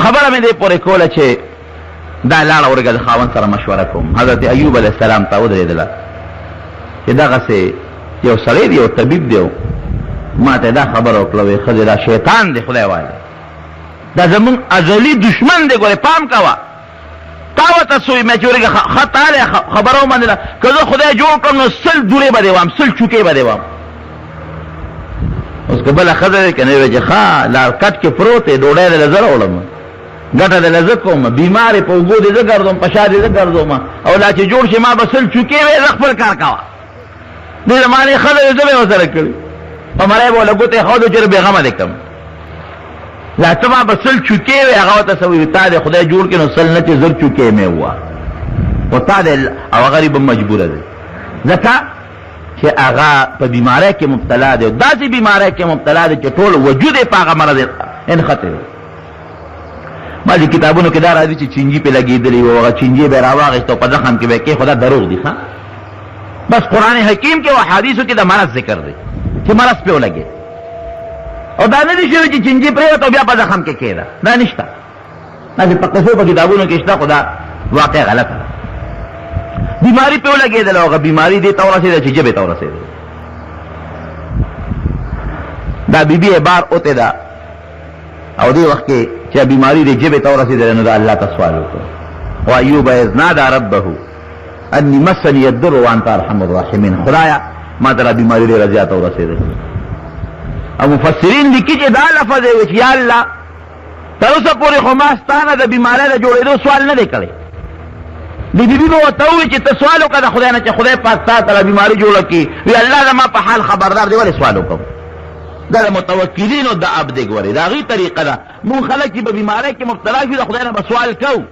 خبره مې دې پورې کوله چې دا لاړه ورګه د خاوند سره مشوره کوم. حضرت ایوب علیه السلام ته ودرېدله چې دغسې یو سړی دی، یو طبیب دی، ما ته دا خبره وکړه وایي ښځې دا شیطان دی خدای والی، دا زمونږ ازلي دشمن دی. ګورې پام کوه، تا ورته څه وایي مې چې ورګه ښه تالی خبره ومنله، که زه خدای جوړ کړم نو 100 دورې به دې وام، 100 چوکۍ به دې وام. اوس که بله ښځه دی که نه وایي چې ښه لا کټ کې پروت دی، ډوډۍ دې له زه راوړم، ګټه دې له زه کوم، بیمار یې په اوږو دې زه ګرځوم، په شا دې زه ګرځوم، او لا چې جوړ شي ما به 100 چوکۍ وې، زه خپل کار کوه. دې زمانې ښځه دی، زه به یې ورسره کړي، په مری به له ګوتې ښودو چې بېغمه دې کړم. لا ته ما به 100 چوکۍ وې، هغه ورته څه وایي تا دې خدای جوړ کړي نو 100 نه چې 1000 چوکۍ مې ووه، خو تا دې او هغه غریب هم مجبوره دی ځکه چې هغه په بیماری کې مبتلا دی، داسې بیماری کې مبتلا دی چې ټول وجود یې په هغه مرض انخطې دی. بعضې کتابونو کې دا راځي چې چینجي پې لګېدلي وو، هغه چینجي به یې راواخېست او په زخم کې به یې کېښوده، دروغ دي. ښه بس قرآن حکیم کې او حدیثو کې د مرض ذکر دی چې مرض پې ولګېد، او دا نه دي شوي چې چینجي پرېوته او بیا په زخم کې کېده، دا نشته. داسې په قصو په کتابونو کې شته، خو دا واقع غلطه ده. بیماری پې ولګېدله، هغه بیماري دې ته ورسېده چې ژبې ته ورسېده. دا بیبي یې بار اوتې ده، او دې وخت کې چې بیماری دې ژبې ته ورسېدله نو دا الله ته سوال وکړ. وایوب اذ نادى ربه انی مسنی الضر وانت ارحم الراحمین، خدایا ما ته دا بیماری ډېره زیاته ورسېده. او مفسرین لیکي چې دا لفظ یې وایي چې یا الله تر اوسه پورې خو ما ستا نه د بیمارۍ د جوړېدو سوال نه دی کړی. د بیبي به ورته ووایي چې ته سوال وکړه د خدای نه چې خدای پاک تا ته بیماري جوړه کړي، وی الله زما په حال خبردار دی، ولې سوال وکړم؟ دا د متوکلینو د اب دی. ګورې د هغې طریقه ده. مونږ خلک چې په بیمارۍ کې مبتلا شو د خدای نه به سوال کوو.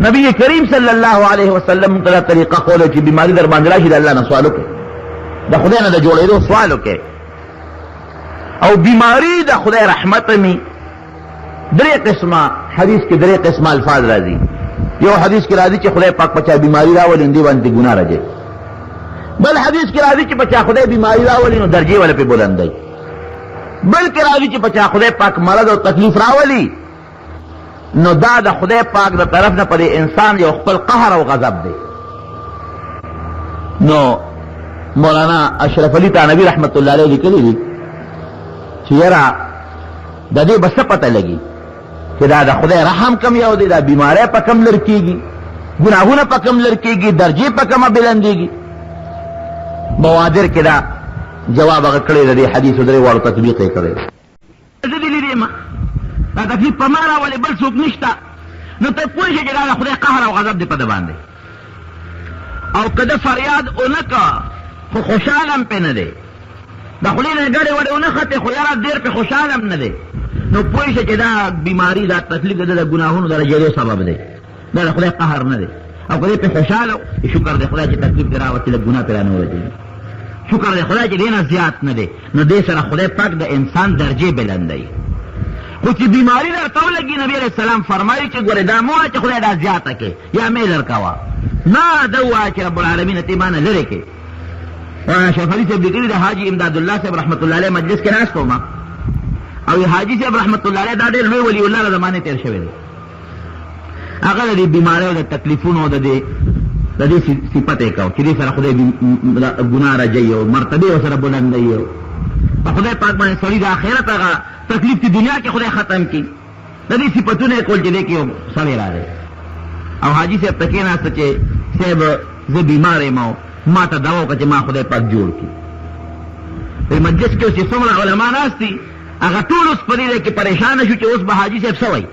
نبی کریم صلی الله علیه وسلم مونږ ته دا طریقه ښووله چې بیماري در باندې راشي د الله نه سوال وکړئ، د خدای نه د جوړېدو سوال وکړئ. او بیماری د خدای رحمت می درې قسمه، حدیث کې درې قسمه الفاظ راځي. یو حدیث کې راځي چې خدای پاک په چا بیماری راولي نو دې باندې ګناه راځي. بل حدیث کې راځي چې په چا خدای بیماری راولي نو درجې ولې پې بلندوي. بل کې راځي چې په چا خدای پاک مرض او تکلیف راولي نو دا د خدای پاک د طرف نه پر انسان یو خپل قهر او غضب دی. نو مولانا اشرف علي تانوي رحمت الله علیه لیکلي دي چې یاره د دې به څه پته لګي چې دا د خدای رحم کم یو دی، دا بیماری په کم لر کېږي، ګناهونه په کم لر کېږي، درجې په کمه بلندېږي. بوادر کې دا جواب هغه کړی د دې حدیثو درې واړو تطبیق یې کړی. زه دې لیدې ما دا تکلیف په ما راولې بل څوک نشته، نو ته پوه شې چې دا د خدای قهر او غضب دی په ده باندې. او که ده فریاد ونه که خو خوشحاله هم پې نه دی، د خولې نه ګړې وړې ونه ختې خو یاره ډېر پې خوشحاله هم نه دی، نو پوه شه چې دا بیماري دا تکلیف د ده د ګناهونو د رجېدو سبب دی، دا د خدای قهر نه دی. او که دې پې خوشحاله شکر دی خدای چې تکلیف دې راوتې لږ ګناه پې رانه ورځي، شکر دی خدای چې دې نه زیات نه دی، نو دې سره خدای پاک د انسان درجې بلندوي. خو چې بیماري درته ولګي نبي علیه السلام فرمایي چې ګورې دا مه وایه چې خدای دا زیاته کړې یا مې لر کوه، نه ده ووایه چې رب العالمین ته ما نه لرې کړې. شیخ علي صاحب لیکلي د حاجي امداد الله صاحب رحمت الله علیه مجلس کې ناست وم، او حاجي صاحب رحمت الله علیه دا ډېر لوی ولی الله له زمانې تېر شوی دی. هغه د دې بیماریو د تکلیفونو د دې صفت یې کوو چې دې سره خدای ګناه رجوي او مرتبې ورسره بلندوي، په خدای پاک باندې سړي د آخرت هغه تکلیف چې دنیا کې خدای ختم کړي، د دې صفتونه یې کول چې دې کې یو سړی راغی. او حاجي صاحب ته کېناسته چې صاحب زه بیمار یم او ما ته دوا وکړه چې ما خدای پاک جوړ کړي. په مجلس کې اوس چې څومره علما ناست دي هغه ټول اوس په دې کې پریشانه شو چې اوس به حاجي صاحب څه وایي.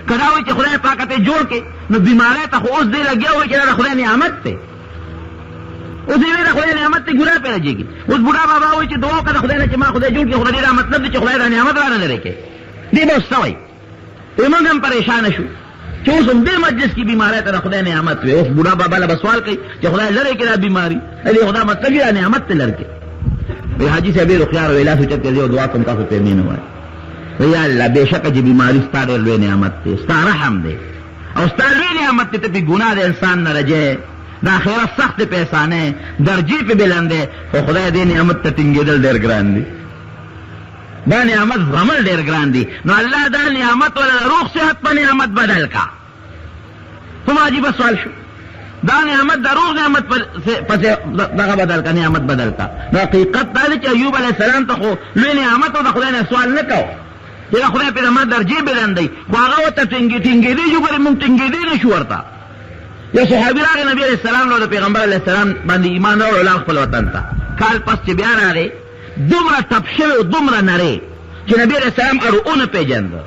که دا وایي چې خدای پاک ته جوړ کړي نو بیماری ته خو اوس دې لګیا وایي چې دا د خدای نعمت دی، اوس یې وایي د خدای نعمت دی ګناه پرې رجېږي. اوس بوډا بابا وایي چې دعا وکړه د خدای نه چې ما خدای جوړ کړي، خدای دا مطلب دی چې خدای دا نعمت رانه لرې کړي. دې به اوس څه وایي؟ موږ هم پریشانه شو چې اوس هم دې مجلس کې بیماری ته د خدای نعمت وي. اوس بوډا بابا له به سوال کوي چې خدای لرې کړي دا بیماري، دې خدا مطلب یې نعمت ته لر کړي. وی حاجي صاحب ډېر هوښیار وی لاس اوچت کړي او دعا کوم تاسو ته مې نه وایي. یا الله بېشکه چې بیماري ستا ډېر لوی نعمت دی، ستا رحم دی او ستا لوی نعمت دی. ته پې ګناه د انسان نه رجې، د آخرت سخت پې احسانې، درجې پې بلند دی، خو خدای دې نعمت ته ټینګېدل ډېر ګران دي. دا نعمت زغمل ډیر ګران دي. نو الله دا نعمت ولا روغ صحت په نعمت بدل کا. کوم عجیب سوال شو. دا نعمت دا روغ نعمت پس دغه بدل کا، نعمت بدل کا. نو حقیقت دا چې ایوب علیہ السلام ته خو لوی نعمت او د خدای نه سوال نه کو چې دا خدای پیغمبر درجه بلندی، خو هغه ورته ټینګېدی جو ګورې مونږ ټینګېدی نشو ورته. یو صحابي راغی نبی علیہ السلام له پیغمبر علیہ السلام باندې ایمان راوړ، لاړ خپل وطن ته. کال پس چې بیا راغی دومره ټپ شوی او دومره نری چې نبی علیہ السلام اړو نه پېژنده.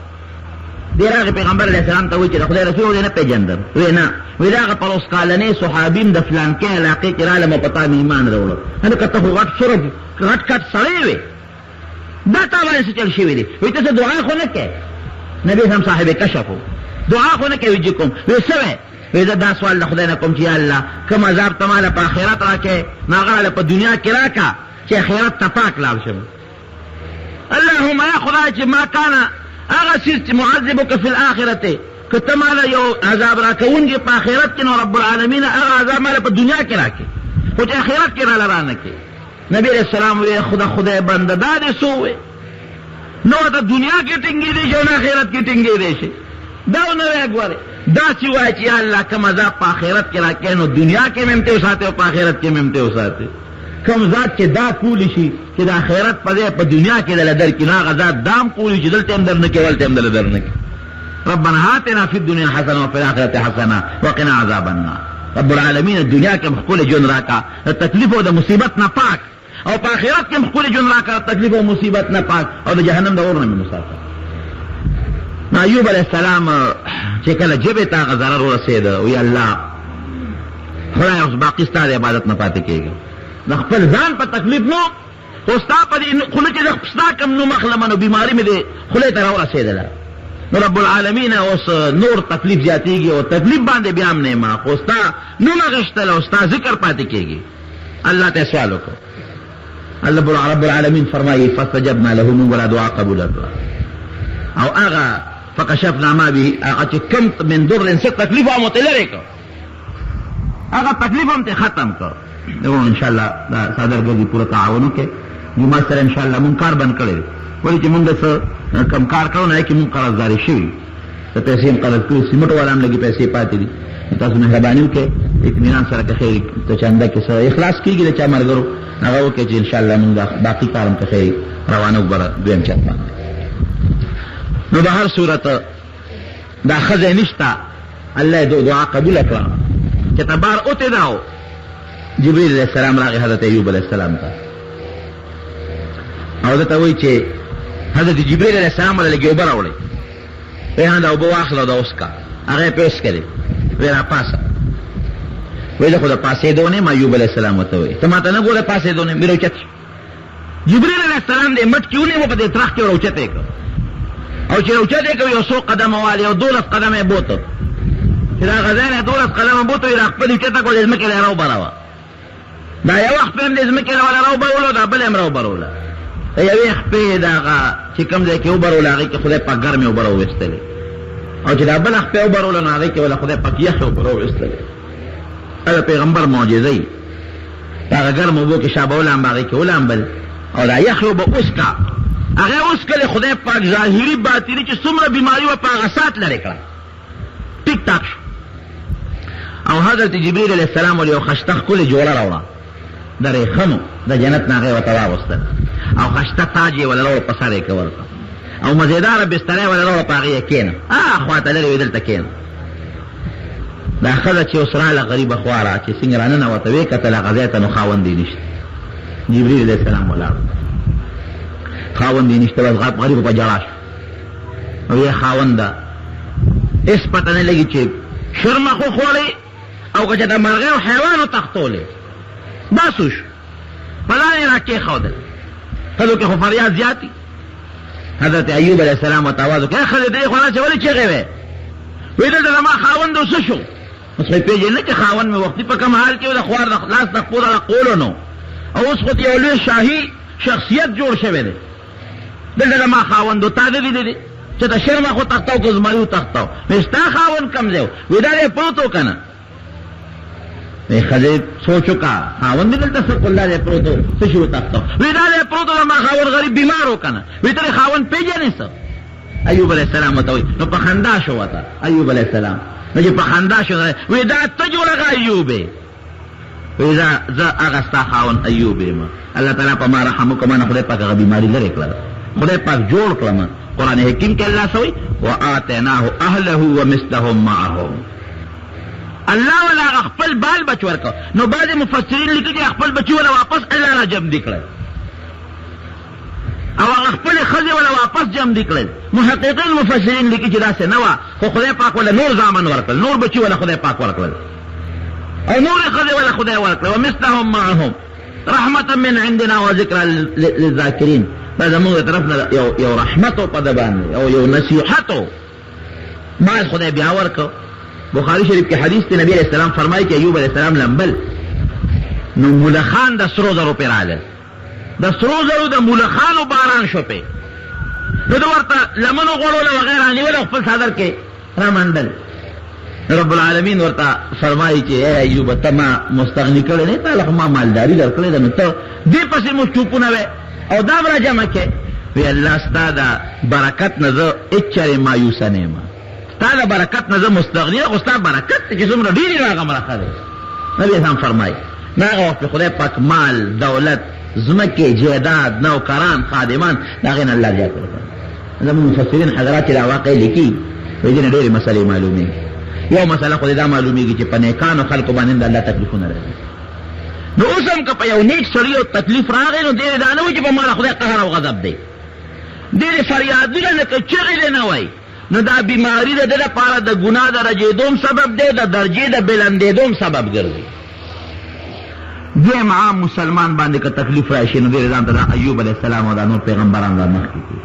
دی راغی پیغمبر علیہ السلام ته وایي چې د خدای رسول نه پېژندم. وی نه، وی دا هغه پلوس کالنۍ صحابیم د فلانکې علاقې کې راغلم او په تا مې ایمان راوړه. هلکه ته خو غټ سره غټ کټ سړی وې، دا تا باندې څه چل شوي دي؟ وایي ته څه دعا خو نه کوې؟ نبي هم صاحب کشف و، دعا خو نه کوې؟ وجې کوم. وی څه وی؟ وی زه دا سوال د خدای نه کوم چې یا الله کوم عذاب ته ماله په آخرت راکې، نو هغه راله په دنیا کې راکه چې آخرت ته پاک لاړ شم. اللهم یا خدای چې ما کانه هغه څیز چې معذبک فی الآخرته، که ته ماله یو عذاب راکوونکي په آخرت کې، نو رب العالمین هغه عذاب ماله په دنیا کې راکې، خو چې آخرت کې راله رانه کې. نبی علیہ السلام وی خدای بنده دا دې څه ووې؟ نو ته دنیا کې ټینګېدی شي او نه آخرت کې ټینګېدی شي. دا نه وی ګورې، داسې وایي چې یا الله کوم عذاب په آخرت کې راکې، نو دنیا کې مې هم ته وساتې او په آخرت کې مې هم ته وساتې. کوم ذات چې دا کولی شي چې د آخرت په ځای په دنیا کې دله درکړي، نو هغه ذات دا هم کولی چې دلته هم در نه کړي ولته هم دله در نه کړي. ربنا آتنا فی الدنیا حسنه وفي الآخرة حسنه وقنا عذاب النار. رب العالمین دنیا کې ښکلی ژوند راکړه د تکلیف او د مصیبت نه پاک، او په آخرت کې ښکلی ژوند راکړه د تکلیف او مصیبت نه پاک، او د جهنم د اور نه مې مسافر. نو ایوب علیہ السلام چې کله جبې ته هغه ضرر ورسېده، وی الله خدای اوس باقي ستا د عبادت نه پاتې کېږي، د خپل ځان په تکلیف نو خو ستا په دې خوله کې د ستا کم نوم اخلمه، نو بیماري مې د خولې ته راورسېدله. نو رب العالمین اوس نور تکلیف زیاتېږي او تکلیف باندې بیا هم نه ما، خو ستا نوم اخېستل او ستا ذکر پاتې کېږي. الله ته سوال وکړو، الله رب العالمین فرمایي فاستجبنا له، موږ ولا دعا قبول کړه. او هغه فکشفنا ما به، هغه چې کم من ضر څه تکلیف هم ورته لرې کړ، هغه تکلیف هم ته ختم کړ. ان شاء الله دا صادرګردي پوره تعاون وکړي. جمعه سره ان شاء الله مونږ کار بند کړی، ولې چې مونږ څه کم کار کوو نه کې مونږ قرضداري شوي، ته پیسې هم قرض کړي، سیمټ والا هم لږې پیسې پاتې دي. تاسو مهرباني وکړئ اطمینان سره که خیر ته چنده کې څه اخلاص کېږي د چا ملګرو هغه وکړئ چې ان شاء الله مونږ باقي کار هم که خیر روانه وګوره دویم چت باندې. نو به هر صورت دا ښځه نشته، الله دعا قبوله کړه چې ته بار اوتې داو. جبریل علیہ السلام راغی حضرت ایوب علیہ السلام ته او دته وایي چې حضرت جبریل علیہ السلام له لږې اوبه راوړئ، وایي دا اوبه واخله او دا وڅښه. هغه یې پې وڅښلې، وایي راپاسه، وایي زه خو د پاسېدو نه یم. ایوب علیہ السلام ورته وایي ته ما ته نه ګوره پاسېدو نه یم، بیا راوچت شو. جبریل علیہ السلام دې مټ کې ونیو، په دې ترخ کې راوچت یې کړ، او چې راوچت یې کړ یو څو قدمه والي او 12 قدمه یې بوته، چې دا غځای نه 12 قدمه بوته یې را خپل اوچته کړ، د ځمکې له یې راوبروه. دا یو وخت په هم د ځمکې له والا راوبرولو، دا بل هم راوبروله. د یوې خپې د هغه چې کوم ځای کې وبروله هغې کې خدای پاک ګرمې اوبه راوویستلې، او چې دا بله خپې وبروله نو هغې کې وله خدای پاک یخې اوبه راوویستلې. دا د پیغمبر معجزه وي. په هغه ګرم اوبو کې شابه ولامبه، هغې کې ولامبل، او دا یخې اوبه وڅکه، هغې وڅکلې. خدای پاک ظاهري باطني چې څومره بیماري وه په هغه سات لرې کړه، ټیک ټاک شو. او حضرت جبریل علیہ السلام ولې یو خشته ښکلې جوړه راوړه د ریخمو د جنت نه، هغې ورته واغوستل، او خشته تاج یې وله راوړه، په سر یې کور کړه، او مزېداره بستره یې وله راوړه، په هغې یې کښېنه، خواته لرې وې دلته کښېنه. دا ښځه چې اوس راله غریبه خواره چې څنګه راننوته، ویې کتل هغه ځای ته، نو خاوند یې نشته. جبریل علیہ السلام ولاړ، خاوند یې نشته، بس غریبه په ژړا شو، او یې خاونده هېڅ پته نه لګي چې شرمه خو خوړې او که چې د مرغۍ او حیوانو تختولې، باسو شو، په ځان یې را کېښودل. ښځو کې خو فریاد زیاتي. حضرت ایوب علیہ السلام ورته آواز وکړ، ښځې دې خو نه چې ولې چغې وې؟ وایي دلته زما خاوند څه شو؟ اوس خو یې پېژنې چې خاوند مې وختي په کوم حال کې و، د خوار د لاس د خپلو راقولو نو، او اوس خو یو لوی شاهي شخصیت جوړ شوی دی. دلته زما خاوند و، تا دې دی چې د شرمه خو تختاو که زمري و تختاو. وایي ستا خاوند کوم ځای و؟ وایي دا دی پروت و که نه؟ خزه سوچو کا خاوند دلته څه الله دې پروتو څه شو تاسو وی دا دې پروتو ما خاوند غریب بیمارو کنه وی ته خاوند پیژنې څه ایوب علیہ السلام ته وی نو په خندا شو وتا ایوب علیہ السلام نو چې په خندا شو وی دا ته جوړه ایوب وی دا ز هغه ستا خاوند ایوب ما الله تعالی په ما رحم وکړه نه خدای پاک هغه بیماری لري کړه خدای پاک جوړ کړم قرآن حکیم کې الله سوی وآتیناه اهله ومثلهم معهم الله ولا خپل بال بچ ورکو نو بعض مفسرین لیکي چې خپل بچي ولا واپس الله را جمع دکړل او خپل خزه ولا واپس جمع دکړل محققین مفسرین لیکي چې دا څه نه وا خو خدای پاک ولا نور زامن ورکړل نور بچي ولا خدای پاک ورکړل او نور خزه ولا خدای ورکړل ومثلهم معهم رحمتا من عندنا وذکر للذاکرین دا زموږ طرفنا یو رحمت او پد باندې او یو نصیحت ما خدای بیا ورکو بخاری شریف کے حدیث تے نبی علیہ السلام فرمائی کہ ایوب علیہ السلام لمبل نو مولخان دا سرو زرو پہ راجل دا سرو زرو دا مولخان و باران شو پہ نو دا ورطا لمن و غلول وغیرہ نیولا اخفل صادر کے رامندل رب العالمین ورطا فرمائی کہ اے ایوب تما مستغنی کرے نہیں تا لخما مالداری در کرے دا نو تا دی پسی مشتوپو نوے او دا برا جمع کے وی اللہ ستا دا برکت نظر اچر مایوسا نیما تا برکت نظر مستغنی ہے استا برکت کہ سمرا ڈیری راگا مرخا دے نبی اسلام فرمائی ناغا وقت خدای پاک مال دولت زمکی جیداد نوکران خادمان ناغین اللہ دیا کرتا زمان مفسرین حضرات لا واقعی لکی ویدین ڈیری مسئلے معلومی یو مسئلہ خود دا معلومی کی چی پنیکان و خلق باندند اللہ تکلیفون رہے نو اسم کا پا یو نیک سریو تکلیف راگے نو دیر دانوی چی پا مالا خدای قهر و غضب دے دیر فریاد دیگا نکا چغی دے نوائی نو دا بیماری دا دا پارا دا گناہ دا رجیدوم سبب دے دا درجی دا بلندیدوم سبب گردی دیم عام مسلمان باندے کا تکلیف رائشی نو دیر دان دا ایوب علیہ السلام و دا نور پیغمبران دا مخی کی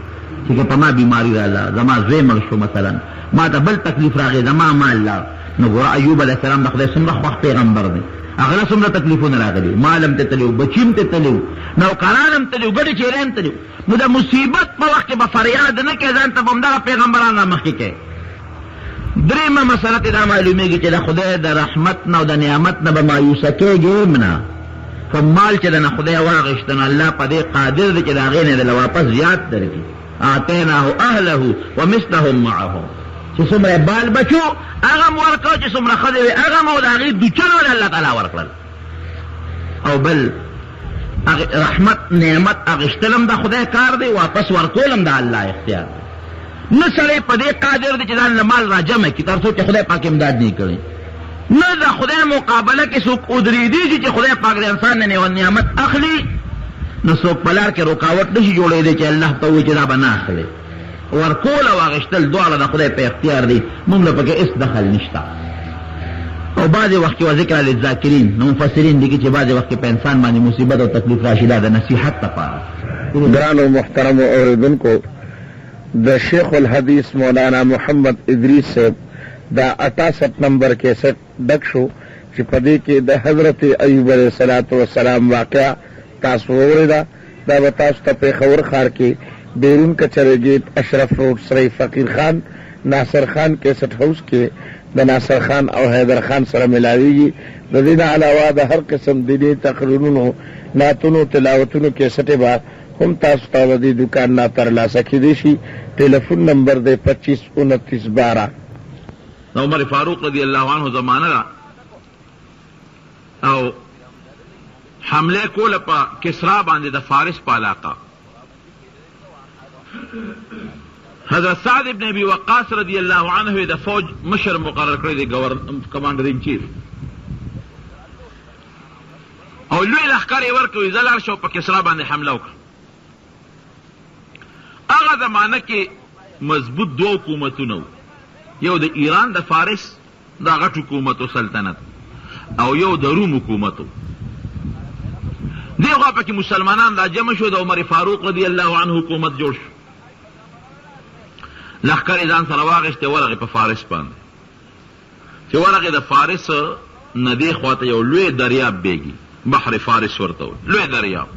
چکہ پا ما بیماری دا اللہ زما زوی مغشو مثلا ما تا بل تکلیف راگی زما ما اللہ نو گورا ایوب علیہ السلام دا خدای سمرا خواہ پیغمبر دے اغلا سمرا تکلیفون راگلی مالم تے تلیو بچیم تے تلیو نوکرانم تلیو گڑی چیرین تلیو نو دا مصیبت پا وقت با فریاد نکے زان تا بمدار پیغمبران دا مخی کے دریم مسئلت دا معلومی گی چی دا خدای دا رحمتنا و دا نعمتنا با مایوسا کے گیمنا فمال چی دا خدای واغشتنا اللہ پا دے قادر دے چی دا غین دا واپس زیاد در کی آتیناہو اہلہو ومثلہم معہو چی سمر بال بچو اغم ورکو چی سمر خدای اغم و دا غیر دوچن والا اللہ تعالی ورکلل او بل رحمت نعمت اغشتلم دا خدای کار دے واپس ورکولم دا اللہ اختیار دے نہ سڑے پدے قادر دے چیزان لمال را جمع کی ترسو چی خدای پاک امداد نہیں کرے نہ دا خدای مقابلہ کی سوک ادری دی چی خدای پاک دے انسان نے نعمت اخلی نہ سوک پلار کے رکاوٹ نشی جوڑے دے چی اللہ توی چی دا بنا اخلے ورکول و اغشتل دوارا دا خدای پہ اختیار دے مملو پاک اس دخل نشتا اور بعض وقت و ذکر للذاکرین نو مفسرین دیکھی چی بعض وقت پہ انسان مانی مصیبت و تکلیف راشدہ دا نصیحت تپارا گران و محترم و اوردن کو دا شیخ الحدیث مولانا محمد ادریس سے دا 68 نمبر کے سٹ ڈکشو چی پدے کے دا حضرت ایوب علیہ السلام واقعہ تاسوور دا بتاستا پہ خور خار کے بیرون کا چرے گیت اشرف روڈ سرائی فقیر خان ناصر خان کے سٹ ہاؤس کے دا ناصر خان او حیدر خان سره ملاویږي د دې نه علاوه د هر قسم دیني تقریرونو نعتونو تلاوتونو کې سټه با هم تاسو ته د دکان نه ترلاسه کیدی شي ټلیفون نمبر دی 252912 عمر فاروق رضی اللہ عنہ زمانہ را او حملے کول پا کسرا باندې د فارس پا علاقہ حضرت سعد ابن ابی وقاص رضی اللہ عنہ دا فوج مشر مقرر کردی دی کمانڈر ان چیف او لوی لخکاری ورکوی زلار شو پا کسرا باندې حملہ وکړه اغا زمانہ کې مضبوط دو حکومتونو یو د ایران د فارس دا غټ حکومت او سلطنت او یو د روم حکومت دی غا پکې مسلمانان دا جمع شو د عمر فاروق رضی اللہ عنہ حکومت جوړ شو لخکر ځان سره واغشته ورغه په فارس باندې چې ورغه د فارس ندی خواته یو لوی دریاب بیگی بحر فارس ورته لوی دریاب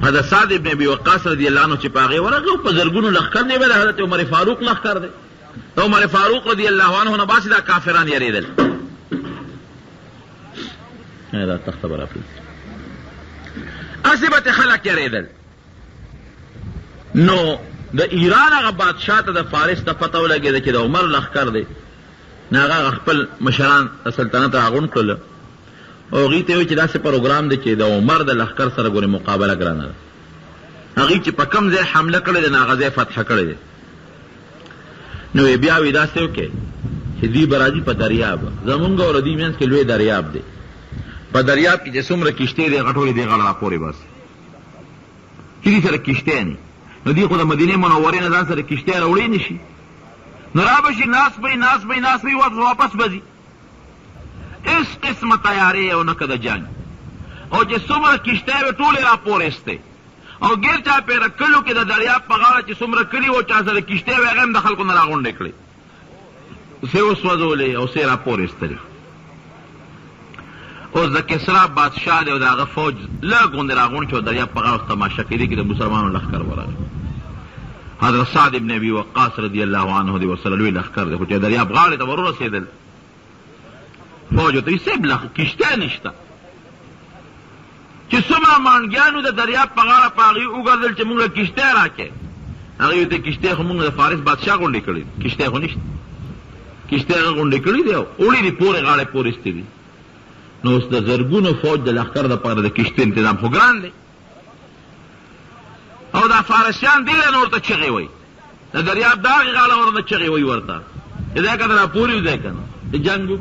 حضرت سعد ابن ابی وقاص رضی اللہ عنہ چې پاغه ورغه په زرګونو لخکر دی بل حضرت عمر فاروق لخکر دی عمر فاروق رضی اللہ عنہ نه باسي دا کافران یریدل دا تخته به راپرېږدي. هسې به ترې خلک یارېدل. نو د ایران هغه بادشاه ته د فارس ته پته ولګېده چې د عمر لښکر دی. نو هغه خپل مشران د سلطنت راغونډ کړل او هغوی ته یې وویل چې داسې پروګرام دی چې د عمر د لښکر سره ګورې مقابله ګرانه ده. هغوی چې په کوم ځای حمله کړې ده نو هغه ځای فتح کړی دی. نو یې بیا وایي داسې وکړئ چې دوی به راځي په دریاب. زمونږ او د دوی منځ کې لوی دریاب دی. په دریاب کې چې څومره کښتۍ دی هغه ټولې دې غاړه راپورې باسي. چې دې سره کښتۍ نه نو دوی خو د مدینې منورې نه ځان سره کښتۍ راوړی نه شي. نو را به شي ناست به یې واپس به ځي. هېڅ قسمه تیارې او نه که د جنګ او چې څومره کښتۍ وې ټولې راپورېستې او ګیر چاپېره کلو کې د دریاب په غاړه چې څومره کلي وو چا سره کښتۍ وې هغه هم د خلکو نه راغونډې کړې. څه وسوځولې او څه یې راپورېستلې. اوس د کسرا بادشاه دی او د هغه فوج لږ غوندې راغونډ شو. دریاب په غاړه تماشه کېدې کې د مسلمانانو لښکر ورغی. حضرت سعد ابن ابي وقاص رضی الله عنه دی ورسره لوی لښکر دی. خو چې دریاب غاړې ته ورورسېدل فوج ورته وایي صاحب کښتۍ نشته. چې څومره مانډګیانو د دریاب په غاړه په هغوی وګرځېدل چې موږ له کښتۍ راکړې. هغوی ورته کښتۍ خو موږ د فارس بادشاه غونډې کړې دي. کښتۍ خو نشته. کښتۍ هغه غونډې کړي دي او وړي دي پورې غاړې پورېستې دي. نو اوس د زرګونو فوج د لښکر دپاره د کښتۍ انتظام خو ګران دی. او دا فارسیان دی له نور ته چغې وایي. د دریاب د هغې غاړه ورته چغې وایي ورته چې دی که د راپورې وځی که نه د جنګ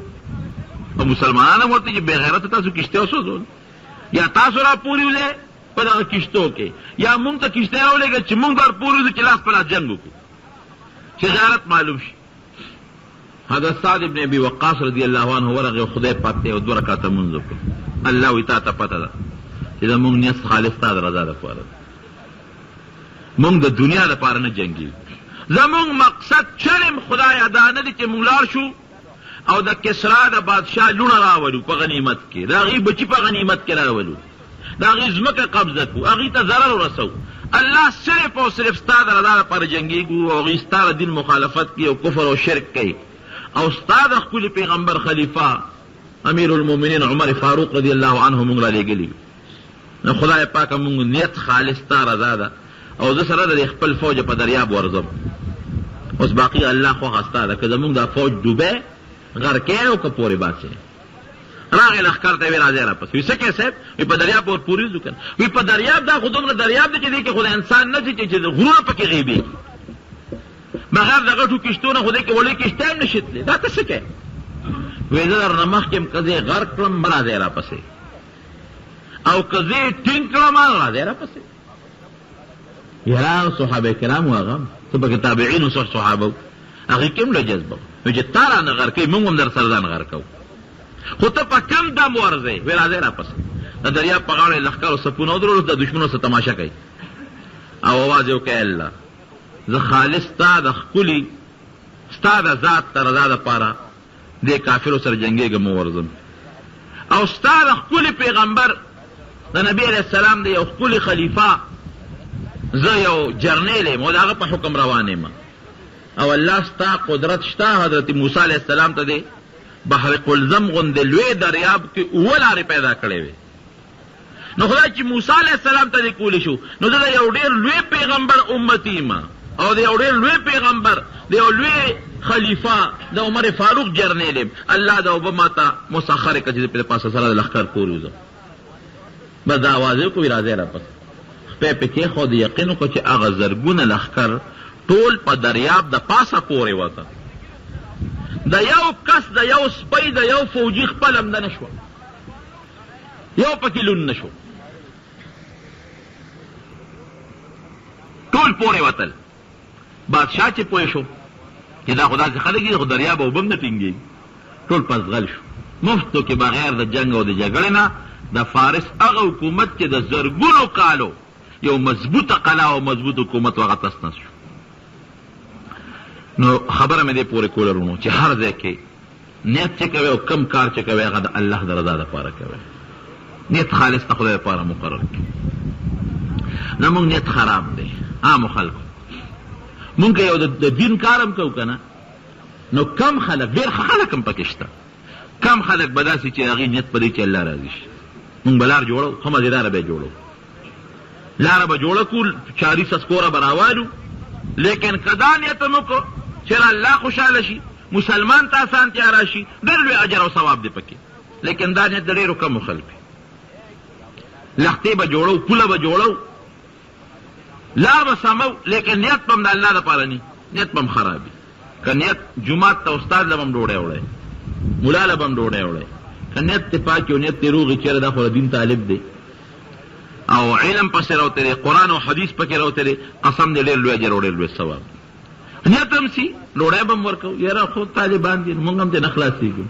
او مسلمانان هم ورته چې بې غیرته تاسو کښتۍ وسوځول یا تاسو راپورې وځئ په دغه کښتو کې یا مونږ ته کښتۍ راولېږئ چې مونږ به ورپورې وځو چې لاس په لاس جنګ وکړو چې غیرت معلوم شي. حضرت سعد ابن ابي وقاص رضی الله عنه ورغی او خدای پاک ته یو 2 رکعته لمونځ وکړ. الله وایي تا ته پته ده چې زمونږ نیت خالص ستا د رضا دپاره ده. مونږ د دنیا دپاره نه جنګېږو. زمونږ مقصد چرم خدایه دا نه دی چې مونږ لاړ شو او د کسرا د بادشاه لوڼه راولو په غنیمت کې، د هغې بچي په غنیمت کې راولو، د هغې ځمکه قبضه کړو، هغې ته ضرر ورسو. الله صرف او صرف ستا د رضا لپاره جنګېږو او هغوی ستا د دین مخالفت کوي او کفر او شرک کوي او ستا د ښکلي پیغمبر خلیفه امیر المؤمنین عمر فاروق رضی الله عنه مونږ را لېږلي. نو خدای پاکه مونږ نیت خالص ستا رضا ده او زه سره د خپل فوج په دریاب ورځم. اوس باقي الله خوښه ستا ده که زمونږ دا فوج ډوبی غرقې او که پورې باسې. راغی لښکر ته یې ویې راځئ راپسې. وایي څه کوې صاحب؟ وایي په دریاب ور پورې ځو که نه. وایي په دریاب دا خو دومره دریاب دی چې دی کې خو د انسان نه ځي چې غرونه پکې غیبېږي بغیر د غټو کښتو نه خو دی کې وړې کښتۍ هم نشي تللی. دا ته څه کوې؟ وایي زه درنه مخکې یم که زه یې غرق کړم مه راځئ راپسې او که زه یې ټینګ کړم راځئ راپسې. یاره صحابه کرام و هغه څه پکې تابعین و صحابه هغې کې هم له جذبه نو چې تا رانه غر کوي مونږ هم در سره ځان غر کوو. خو ته په کم دم ورځئ وایي راځئ راپسې. د دریاب په غاړه یې لښکر او سپونه ودرولو د دښمنو سره تماشه کوي او اواز یې وکړی الله زه خالص ستا د ښکلي ستا د ذات د رضا دپاره دې کافرو سره جنګېږم ورځم او ستا د ښکلي پیغمبر د نبي علیه السلام د یو ښکلي خلیفه زه یو جرنیل یم او د هغه په حکم روان یم او الله ستا قدرت شته. حضرت موسی علیه السلام ته دی بحر قلزم غوندې لوی دریاب کې 7 لارې پیدا کړې وې. نو خدای چې موسی علیه السلام ته دی کولی شو نو زه د یو ډېر لوی پیغمبر امتی یم او د یو ډېر لوی پیغمبر د یو لوی خلیفه د عمر فاروق جرنیل یم. الله دا اوبه ما ته مسخرې کړه چې زه پرې پاسه سره د لښکر پورې وځم. بس دا اواز یې وکړو راځئ راپسې. خدای پې کېښود یقین وکړه چې هغه زرګونه لښکر ټول په دریاب د پاسه پورې وته. د یو کس د یو سپی د یو فوجي خپل همده نه شوه، یو پکې لون نه شو، ټول پورې وتل. بادشاه چې پوه شو چې دا خو داسې خلک دي خو دریاب اوبه هم نه ټینګېږي ټول پسغل شو. مفتو کې بغیر د جنګ او د جګړې نه د فارس هغه حکومت چې د زرګونو کالو یو مضبوطه قلعه او مضبوط حکومت هغه تسنس شو. نو خبره مې دې پورې کوله رونو چې هر ځای کې نیت چې کوئ او کم کار چې کوئ هغه د الله د رضا دپاره کوئ. نیت خالص د خدای دپاره مقرر کړي. زمونږ نیت خراب دی. عامو خلکو مونږ یو د دین کار هم کوو که نه نو کم خلک ډېر ښه خلک هم پکې شته کم خلک به داسې چې هغې نیت په دې چې الله راضي شي. مونږ به لار جوړو، ښه مزېداره به یې جوړو، لاره به جوړه کړو، چاري سسکوره به راوالو. لیکن که دا نیت مو کو چې الله خوشحاله شي، مسلمان ته اسانتیا راشي، ډېر لوی اجر او ثواب دی پکې. لیکن دا نیت د ډېرو کمو خلکو. لښتې به جوړو، پوله به جوړو، لار به سمو، لیکن نیت به هم د الله دپاره نه، نیت به هم خراب وي. که نیت جومات ته استاد له به هم ډوډۍ وړی، ملا له به هم ډوډۍ وړی، که نیت دې پاک او نیت دې روغ وي چېرې دا خو د دین طالب دی او علم پسې راوتی دی، قرآن او حدیث پکې راوتی دی، قسم دې ډېر لوی اجر او ډېر لوی ثواب. نیت هم سي، ډوډۍ به هم ورکوو. یاره خو طالبان دي، مونږ هم ترې نه خلاصېږو.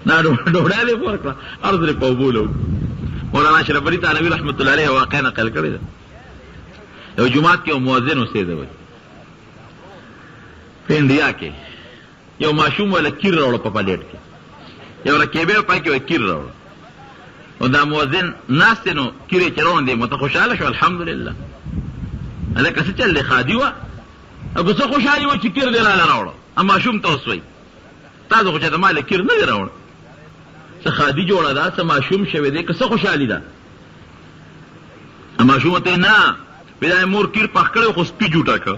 نه ډوډۍ دې ورکړه، عرض دې په اوبو لو. مولانا اشرف علي تھانوي رحمت الله علیه واقع نقل کړې ده. یو جماعت کې یو مؤذن اوسېده وی په انډیا کې. یو ماشوم ولا کیر راوړه په پلیټ کې، یو رکیبه پای کې وی کیر راوړه. او دا مؤذن ناست نو کیرې چې روان دی، مته خوشحاله شو، الحمدلله. هلکه څه چل دی، خادي وه. او څه خوشحالي وه چې کیر دې راله راوړه. ماشوم ته اوس وی تاسو خو چې د ما له کیر نه دی راوړه، څه خادي جوړه ده، څه ماشوم شوی دی، که څه خوشحالي ده. ماشوم ته نه پیدا مور کیر پخ کړی، خو سپي جوټه که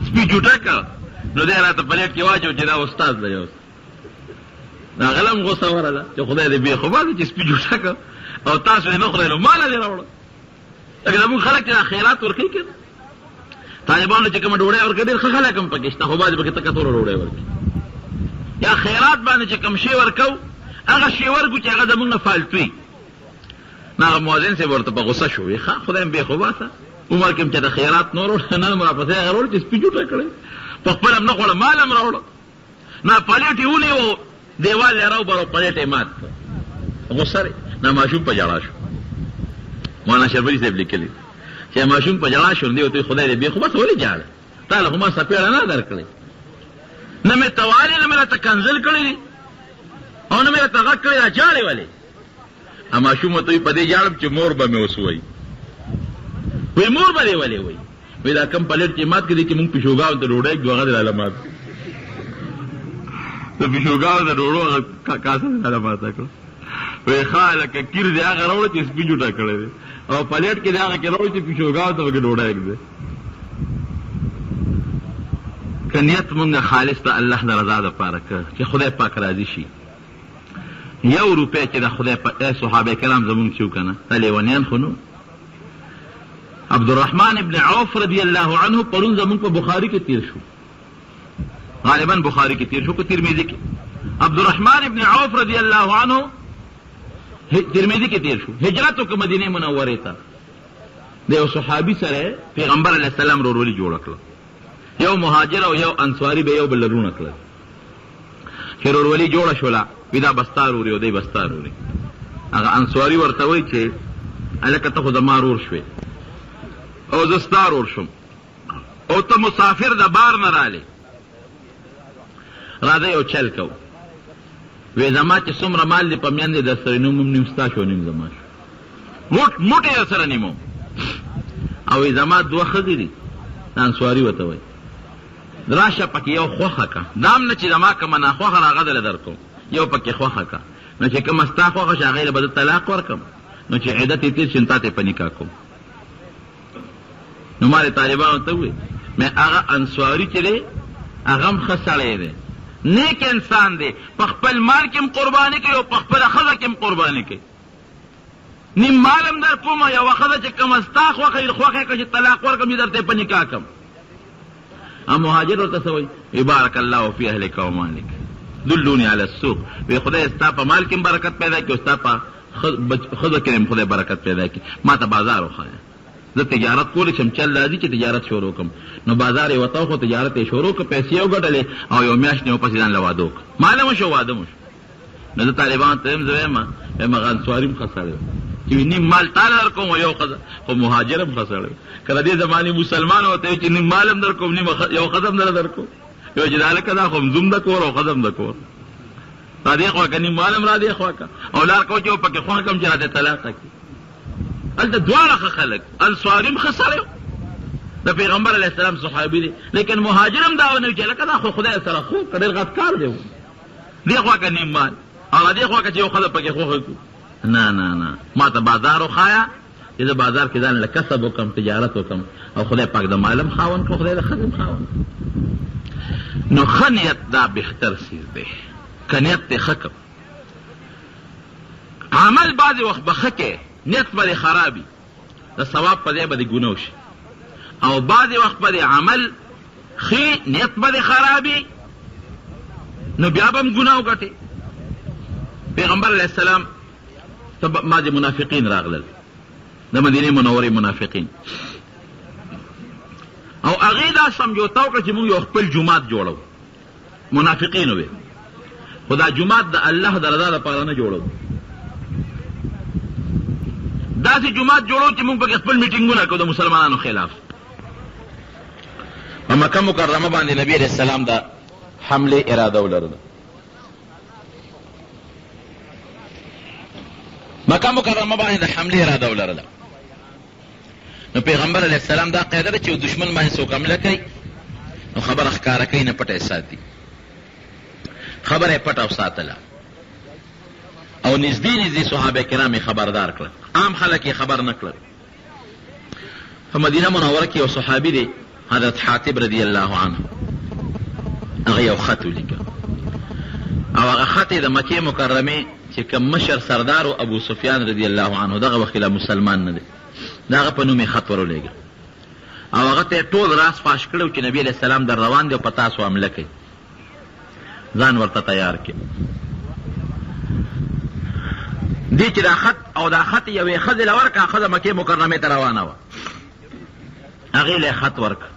سپي جوټه که نو دی راته پلیټ کې واچو چې دا استاد دی. اوس هغه له هم غوسه ورله چې خدای دې بېخوبه چې سپي جوټه که او تاسو یې نه خورئ نو ماله دې راوړه. لکه زمونږ خلک چې دا خیرات ورکوي که طالبانو چې کومه ډوډۍ ورکوي، ډېر ښه خلک هم پکې شته، خو بعضې پکې تکه توره ډوډۍ ورکوي. یا خیرات باندې چې کوم شی ورکو، هغه شی ورکو چې هغه زمونږ نه فالتو وي. نو هغه مؤذن صاحب ورته په غوسه شو، وایي ښه خدای هم بېخوباسه، عمر کې هم چې د خیرات نه وروړه، نن راپسې هغه راوړه چې سپي جوټه کړی، په خپله هم نه خوړه، مال هم راوړه. نو پلیټ یې ونیو، دیوال یې راوبرو، پلیټ یې مات کړ. غوسه دی. نو ماشوم په ژړا شو. مولانا شربلي صاحب لیکلي چې ماشوم په ژړا شو، دی ورته خدای دې بېخوباسه ولې ژاړه؟ تا له خو ما څپېړه نه درکړې، نه مې توالې، نه مې راته کنځل کړی او نه مې راته غږ کړی، دا ژاړې ولې؟ ماشوم ورته وایي په دې ژاړم چې مور به مې اوس وایي. وایي مور به دې ولې وایي؟ وایي دا کم پلیټ چې مات کړي چې مونږ پیشوګاو ته ډوډۍ ږدو، هغه دې راله مات کړو. د پیشوګاو د ډوډو هغه کاسه دې راله ماته کړو. وایي ښه هلکه کیر دې هغه راوړه چې سپي جوټه کړی دی، او پلیټ کې دې هغه کې راوړه چې پیشوګاو ته پکې ډوډۍ ږدي. که نیت مونږ خالص د الله د رضا دپاره که چې خدای پاک راضي شي. یو روپۍ چې د خدای په صحابه کرام زمونږ چې و که نه، دا لیونیان خو نو. عبدالرحمن ابن عوف رضی الله عنه پرون زمونږ په بخاري کې تیر شو، غالبا بخاري کې تیر شو که ترمذي کې. عبدالرحمن ابن عوف رضی الله عنه ترمذي کې تیر شو، هجرت وکړه مدینې منورې ته. د یو صحابي سره پیغمبر علیه السلام ورورولي جوړه کړه، یو مهاجر او یو انصاري به یو بل لرونه کړل. چې ورورولي جوړه شوله، وي دا بستا روري او دی بستا روري. هغه انصاري ورته وایي چې هلکه ته خو زما رور شوې او زه ستا رور شم، او ته مسافر د بار نه رالې، راځه یو چل کوو. وی زما چې څومره مال دی په میندې در سره نوم هم نیم ستا شو، نیم زما شو، موټې در سره نیمو. او وی زما دوه ښځې دي، انصاري ورته وایي راشه پکې یو خوښه که، دا هم نه چې زما کومه ناخوښه راغه دله در کوم، یو پکې خوښه که، نو چې کومه ستا خوښه شي هغې له به زه طلاق ورکړم، نو چې عدت یې تېر شي نو تا ته یې په نکاح کوم. نو ما د طالبانو ته ووایي هغه انصاري چې دی هغه هم ښه سړی دی، نیک انسان دی، په خپل مال کې هم قرباني کوي او په خپله ښځه کې هم قرباني کوي. نیم مال هم در کوم، یوه ښځه چې کومه ستا خوښه که چې طلاق ورکړم چې درته یې په نکاح کړم. مهاجر ورته څه وایي؟ وی بارک الله فی اهلک و مالک دلونی علی السوق. وی خدای ستا په مال کې هم برکت پیدا کړي او ستا په ښځه کې هم خدای برکت پیدا کړي. ما ته بازار وښایه، زه تجارت کولی شم، چل راځي چې تجارت شروع کړم. نو بازار یې وته خو تجارت یې شروع کړ، پیسې یې وګټلې او یو میاشت یې ورپسې ځان له واده وکړ، ماله مو شو، واده مو شو. نو زه طالبانو ته هم زه وایم هغه انصاري هم ښه سړی چې نیم مال تاله در کوم او یو ښځه، خو مهاجر هم ښه سړی. که د دې زمانې مسلمان ورته وایي چې نیم مال هم در کوم، یو ښځه هم در کوم، یو چې دا هلکه دا خو هم زوم د کور او ښځه هم د کور، را دې خوا که نیم مال هم را دې خوا که، او لار کوه چې پکې خوښه کړم چې را دې طلاقه کړي. هلته دواړه ښه خلک، انصاري هم ښه سړی د پیغمبر علیه السلام صحابي دی، لیکن مهاجر هم دا ونه وي چې هلکه دا خو خدای سره خو که ډېر غټ کار دی. دې خوا که نیم مال او دې خوا که چې یو ښځه پکې خوښه کړو. نه نه نه، ما ته بازار وښایه چې زه بازار کې ځان له کسب وکړم، تجارت وکړم، او خدای پاک د مالم خاوند کړو، خدای د ښځې خاوند. نو ښه نیت دا بهتر څیز دی، که نیت دې ښه کړ. عمل بعضې وخت به ښه کې، نیت به دې خراب وي، د ثواب په ځای به دې ګناه وشي، او بعضې وخت به دې عمل ښې، نیت به دې خراب وي، نو بیا به هم ګناه وګټې. پیغمبر علیه السلام ته بعضې منافقین راغلل، د مدینې منورې منافقین، او هغې دا سمجوته وکړه چې موږ یو خپل جومات جوړو. منافقین وې، خو دا جومات د الله د رضا لپاره نه جوړو، داسې جومات جوړو چې موږ پکې خپل میټینګونه کوو د مسلمانانو خلاف. په مکه مکرمه باندې نبي علیه السلام د حملې اراده ولرله. مکه مکرمه باندې د حملې اراده ولرله. نو پیغمبر علیه السلام دا قاعده ده چې دشمن باندې څوک حمله کوي نو خبره ښکاره کوي، نه پټه یې ساتي. خبره یې پټه وساتله، او نږدې صحابه کرام یې خبردار کړل، عام خلک یې خبر نه کړل. په مدینه منوره کې یو صحابي دی حضرت حاتب رضی الله عنه، هغه یو خط ولیکه، او هغه خط یې د مکې مکرمې چې کوم مشر سردار ابو سفیان رضی الله عنه، دغه وخت لا مسلمان نه دی، د هغه په نوم یې خط ورولېږه، او هغه ته ټول راز فاش کړی چې نبي علیه السلام در روان دی او په تاسو حمله کوي، ځان ورته تیار کړي. دې چې دا خط او دا خط یوې ښځې له ورکړه، ښځه مکې مکرمې ته روانه وه، هغې له یې خط ورکړه.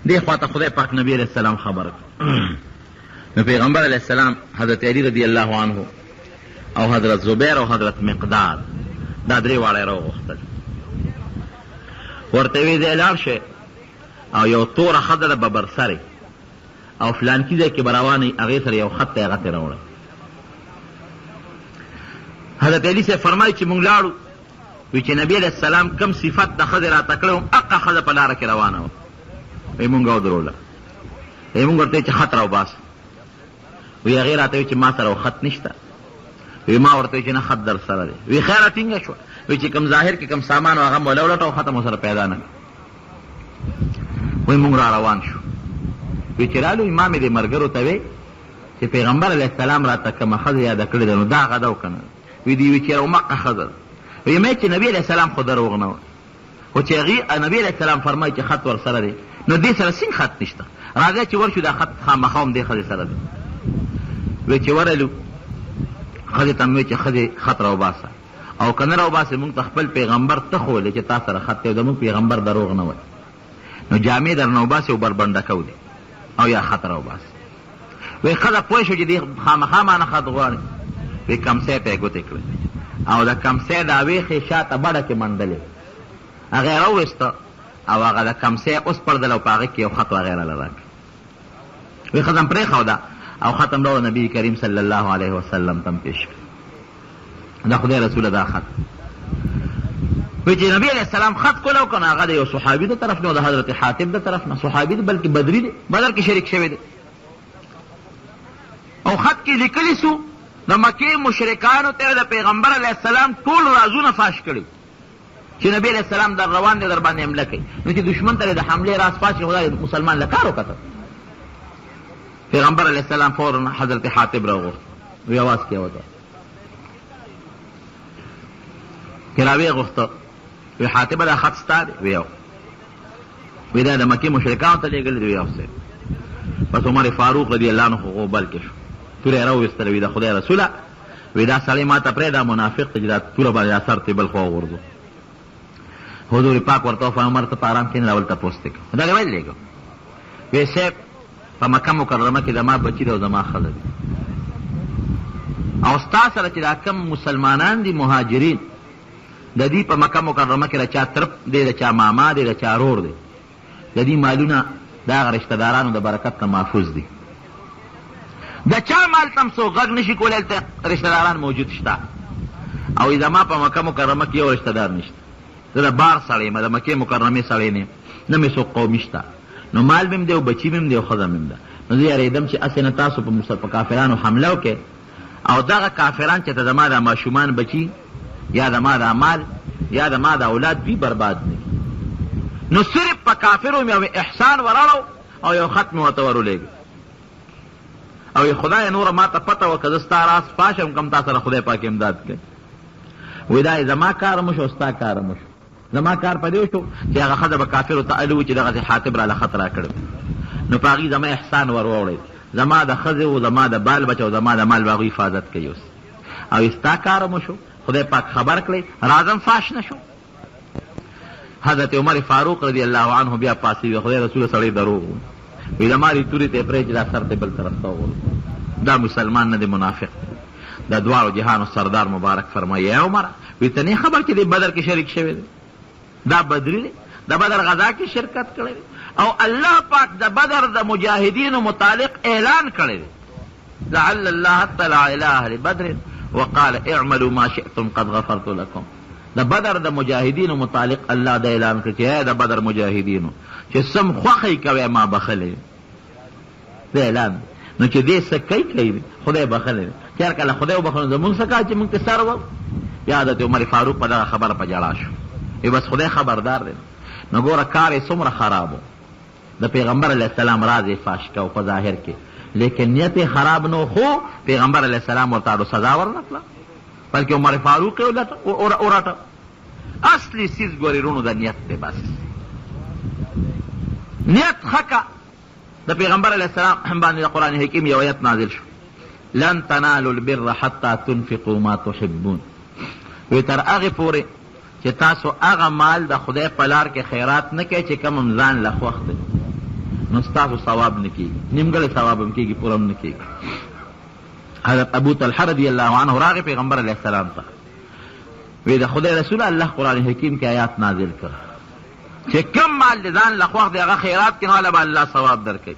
دې خوا ته خدای پاک نبي علیه السلام خبر کړ. نو پیغمبر علیه السلام حضرت علی رضی الله عنه او حضرت زبیر او حضرت مقداد دا درې واړه یې راوغوښتل، ورته ویې ځای لاړ شئ او یو توره ښځه ده ببرسرې او فلانکي ځای کې به روانئ، هغې سره یو خط دی، هغه ترې راوړئ. حضرت علی صاحب فرمایي چې موږ لاړو، وی چې نبي علیه السلام کم صفت د ښځې راته کړی وم، هغه ښځه په لاره کې روانه وه. وی موږ ودروله، وی موږ ورته چې خط راوباسه، وی هغې راته وی چې ما سره خط نشته، وی ما ورته چې نه خط در سره دی. وی خیره ټینګه شوه، وی چې کوم ظاهر کې کوم سامان و هغه مو ولوټه او ختم سره پیدا نه. وی موږ را روان شو، وی چې رالو ما مې دې ملګرو ته وی چې پیغمبر علیه السلام راته کومه ښځه یاده کړې ده نو دا هغه ده او که نه. وی دې وی چې رومقه ښځه ده. وی مې چې نبي علیه السلام خو دروغ نه وه، خو چې هغې نبي علیه السلام فرمایي چې خط ورسره دی، نو دې سره څنګه خط نشته؟ راځئ چې ورشو دا خط خامخا هم دې ښځې سره دی. وی چې ورلو ښځې ته مې چې ښځې خط راوباسه، او که نه راوباسې موږ ته خپل پیغمبر ته خو ویلې چې تا سره خط دی، زموږ پیغمبر دروغ نه وایي، نو جامې در نه وباسې او بربنډه کو دی او یا خط راوباسې. وی ښځه پوه شو چې دې خامخا مانه خط غواړي، وی کمسۍ ته یې ګوتې کړې او د کمسۍ دا ویښې شاته بډه کې منډلې، هغه یې راوویسته او هغه د کمسۍ اوس پړدل او په هغې کې یو خط وغیره له راکړه. وی ښځه م پرېښوده او ختم راوړه، نبي کریم صلی الله علیه وسلم ته م پېښ کړه، د خدای رسوله دا خط. وی چې نبي علیه السلام خط کولو که نه، هغه د یو صحابي د طرف نه او د حضرت حاتب د طرف نه، صحابي دی بلکې بدري دی، بدر کې شریک شوی دی، او خط کې لیکلی سو د مکې مشرکانو ته د پیغمبر علیه السلام ټول رازونه فاش کړي چې نبي علیه السلام در روان دی، در باندې حمله کوي. نو چې دشمن ته د حملې راز فاش کړي، خدای مسلمان له کار وکړه. پیغمبر علیه السلام فوراً حضرت حاتب راوغوښت، وی اواز کې وته چې راویې غوښته، وی حاتبه دا خط ستا دی؟ وی یو. وی دا د مکې مشرکانو ته لېږلی دی؟ وی یو صاحب. بس عمر فاروق رضی الله عنه خو بل کې شو، توره یې راوویستله، وی د خدای رسوله، وی دا سړی ما ته پرېږده منافق ته چې دا توره باندې دا سر ته بل خوا وغورځو. حضور پاک ورته وفرمایل عمر ته په ارام کښېنه، اول تپوس دې کړه. دغه ویل لېږه، وی صاحب په مکه مکرمه کې زما بچي دی او زما ښځه دی، او ستا سره چې دا کم مسلمانان دي مهاجرین، د دې په مکه مکرمه کې د چا ترپ دی، د چا ماما دی، د چا رور دی، د دې مالونه د هغه رشته دارانو د برکت نه محفوظ دي. د چا مال ته هم څوک غږ نشي کولی، هلته رشته داران موجود شته، او زما په مکه مکرمه کې یو رشته دار نشته. زه د بار سړی یم، د مکې مکرمې سړی نه یم، نه مې څوک قومي شته، نو مال مې هم دی او بچي مې هم دی او ښځه مې هم ده. نو زه یریدم چې اسې نه تاسو په کافرانو حمله وکړئ او دغه کافران چې ته زما د ماشومان بچي یا زما د مال یا زما د اولاد دوی برباد نه نو صرف په کافرو مې یو احسان وراړو او یو خط مې ورته ورولېږه او خدای نوره ما ته پته وه که زه ستا راز پاشم کم تا سره خدای پاک امداد کوي وی دا زما کار مشو ستا کار مشو زما کار په دې شو چې هغه ښځه به کافرو ته الو چې دغسې حاطب راله خط را کړی نو په هغې زما احسان ور واوړی زما د ښځې و زما د بال بچه او زما د مال به هغوی حفاظت کوي اوس او ستا کار مشو خدای پاک خبر کړی رازم فاش نشو حضرت عمر فاروق رضی الله عنه بیا پاسې وی خدای رسول سړی دروغ وی د ماري تورې ته پرې چې دا سر ته بل طرف ته وغورځو دا مسلمان نه دی منافق د دواړو جهانو سردار مبارک فرمایي ای عمر وی ته نه خبر چې دی بدر کې شریک شوی دی دا بدری دی د بدر غزا کې شرکت کړی دی او الله پاک د بدر د مجاهدینو متعلق اعلان کړی دی لعل الله اطلع الى اهل بدر وقال اعملوا ما شئتم قد غفرت لكم د بدر د مجاهدینو متعلق الله د اعلان کړی چې ای د بدر مجاهدینو چې سم خوښی کوي ما بخلی د اعلان نو چې دې څه کوي خدای بخلی چې هر کله خدای وبخلو زمونږ څه کار چې مونږ ته سر وو یا حضرت عمر فاروق په دغه خبره په ژړا شو ای بس خدای خبردار دی نو ګوره کار یې څومره خراب و د پیغمبر علیه السلام راز یې فاش کو په ظاهر کې لیکن نیت یې خراب نو خو پیغمبر علیه السلام ورته سزا ورنکړه بلکې عمر فاروق یې ورټه اصلي څیز ګورې رونو د نیت دی بس نیت خکه د پیغمبر علیه السلام باندې د قرآن حکیم یو آیت نازل شو لن تنالوا البر حتى تنفقوا ما تحبون وی تر هغې پورې چې تاسو هغه مال د خدای په لار کې خیرات نه کوئ چې کوم ځان له خوښ دی نو ستاسو ثواب نه کېږي نیمګړی ثواب هم کېږي پوره هم نه کېږي حضرت ابو طلحه رضی الله عنه راغی پیغمبر علیه السلام ته وی د خدای رسول الله قرآن حکیم کې آیات نازل کړ چې کم مال د ځان له خوښ دی هغه خیرات کې نو هله به الله ثواب درکوي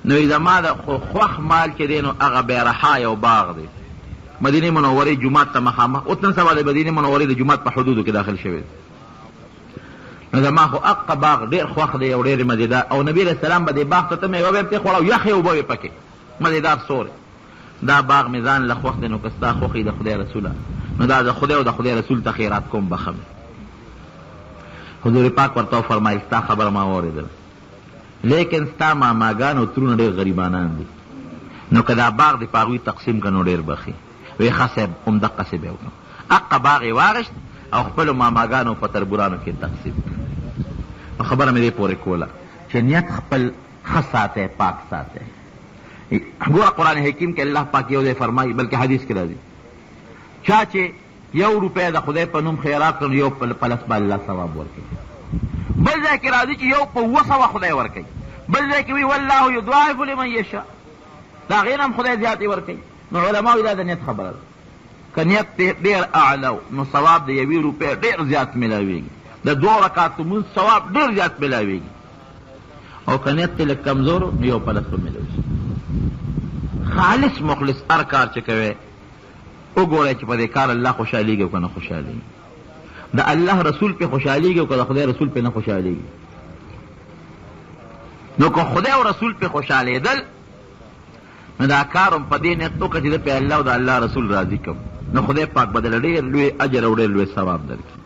نو زما د خوښ مال چې دی نو هغه بیرحا یو باغ دی مدینه منورې جومات ته مخامخ اوس نن سبا د مدینې منورې د جومات په حدودو کې داخل شوی نو زما خو اقه باغ ډېر خوښ دی او ډېر مزېدار او نبي علیه السلام به دې باغ ته ته میوه به یې پرې خوړه او یخې اوبه به پکې مزېدار سور دا باغ مې ځان له خوښ دی نو که ستا خوښ د خدای رسوله نو دا د خدای او د خدای رسول ته خیرات کوم بخم حضور پاک ورته وفرمایل ستا خبره ما واورېدله لیکن ستا ماماګان او ترونه ډېر غریبانان دي نو که دا باغ دی په هغوی تقسیم کړه نو ډېر بخي وی ښه صاحب همدقسې به یې وکړم حقه باغ یې واغېشت او خپلو ماماګانو په تربورانو کې تقسیم کړه نو خبره مې دې پورې کوله چې نیت خپل ښه ساتئ پاک ساتئ ګوره قرآن حکیم کې الله پاک یو ځای فرمایي بلکې حدیث کې راځي چا چې 1 روپۍ د خدای په نوم خیرات کړو یو پلس به الله ثواب ورکوي بل ځای کې راځي چې یو په 200 خدای ورکوي بل ځای کې وي والله یضاعف لمن یشاء د هغې نه هم خدای زیاتې ورکوي نو علماء دا د نیت خبره ده که نیت ډېر اعلی نو ثواب د 1 روپۍ ډېر زیات میلاویږي د 2 رکعاتو لمونځ ثواب ډېر زیات میلاویږي او که نیت لږ کمزور نو یو پلس به میلاوي خالص مخلص هر کار چې کوي وګورئ چې په دې کار الله خوشحالېږي او که نه خوشحالېږي د الله رسول پې خوشحالېږي او که د خدای رسول پې نه خوشحالېږي نو که خدای او رسول پې خوشحالېدل نو دا کار هم په دې نیت وکړه چې زه پې الله او د الله رسول راضي کړم نو خدای پاک به دله ډېر لوی اجر او ډېر لوی ثواب درکړي